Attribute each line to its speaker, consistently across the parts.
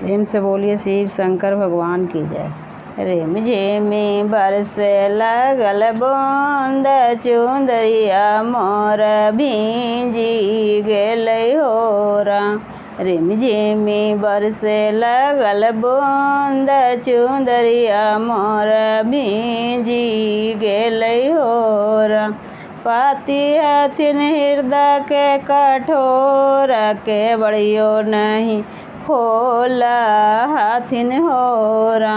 Speaker 1: प्रेम से बोलिए शिव शंकर भगवान की जय। रेम झेमी बरसे लगल बूंद चुंदरिया मोर भींजी गेलै होरा। रेम झेमी बरसे लगल बूंद चुंदरिया मोर भींजी गेलै होरा। पाती हथिन हृदय के कठोर के बड़ियो नहीं खोला हथिन होरा।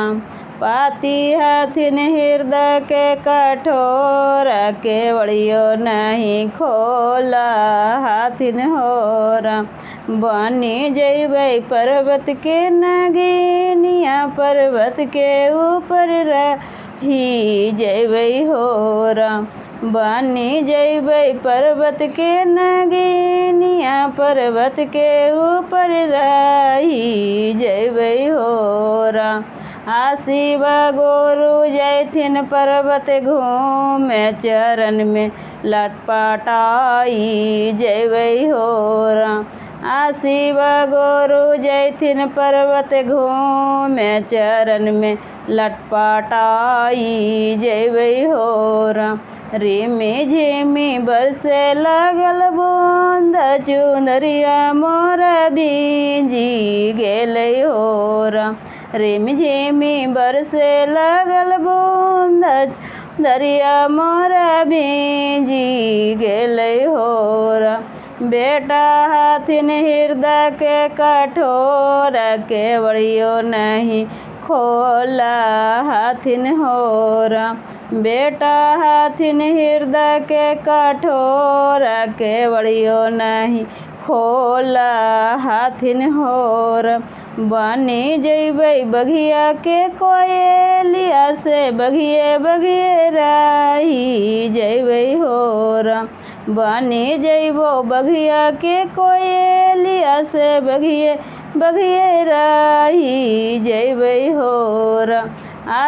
Speaker 1: पाती हथिन हृदय के कठोर के बड़ियो नहीं खोला हथिन होरा। बनी जइबै पर्वत के नगीनिया पर्वत के ऊपर रही जइबै होरा। बनी जइबै पर्वत के नगीनिया पर्वत के ऊपर रही जइबै होरा। शिव गुरु जैथिन पर्वत घूमे चरण में लटपटाई जइबै होरा। शिव गुरु जैथिन पर्वत घूमे चरण में लटपटाई जइबै होरा। रेमी झेमी बरसे लगल बूंद चुंदरिया मोर भींजी गेलै होरा। रेमी झेमी बरसे लगल बूंद चुंदरिया मोर भींजी गेलै होरा। बेटा हथिन हृदय के कठोर के बड़ियो नहीं खोला हथिन होरा। बेटा हथिन हृदय के कठोर के बड़ियो नहीं खोला हथिन होरा। बनी जइबै बघिया के कोयलिया से बघिए बघिए रही जइबै होरा। बनी जइबो बघिया के कोयलिया से बघिए बघिए रही जइबै होरा।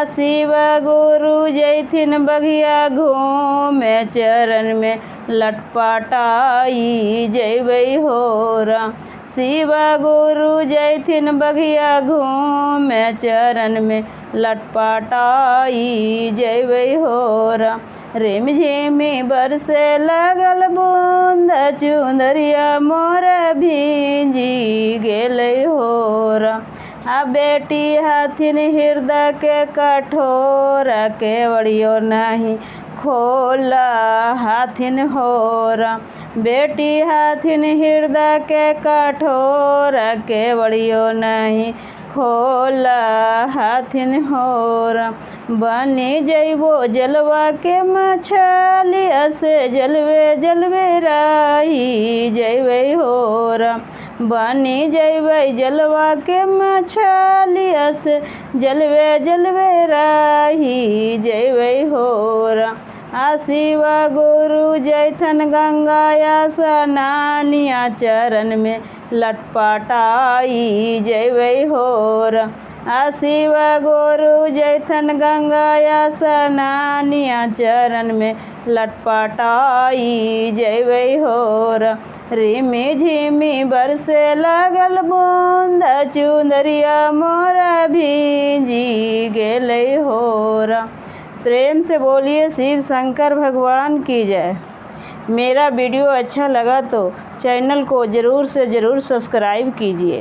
Speaker 1: शिव गुरु जैथिन बघिया घूमे चरण में लटपटाई जइबै होरा। शिव गुरु जैथिन बघिया घूमे चरण में लटपटाई जइबै होरा। रेम झेमी बरसे लगल बूंद चुंदरिया मोर भींजी गेलै होरा। बेटी हथिन हृदय के कठोर के बड़ियो नहीं खोला हथिन होरा। बेटी हथिन हृदय के कठोर के बड़ियो नहीं खोला हथिन होरा। बनी जइबो जलवा के मछलिया से जलवे जलवे रही जइबै होरा। बनी जइबै जलवा के मछलिया से जलवे जलवे रही जइबै होरा। शिव गुरु जैथन गंगाया स्नानिया चरण में लटपटाई जइबै होरा। शिव गुरु जैथन गंगाया स्नानिया चरण में लटपटाई जइबै होरा। रेमी झेमी बरसे लगल बूंद चुंदरिया मोर भींजी गेलै होरा। प्रेम से बोलिए शिव शंकर भगवान की जय। मेरा वीडियो अच्छा लगा तो चैनल को ज़रूर से ज़रूर सब्सक्राइब कीजिए।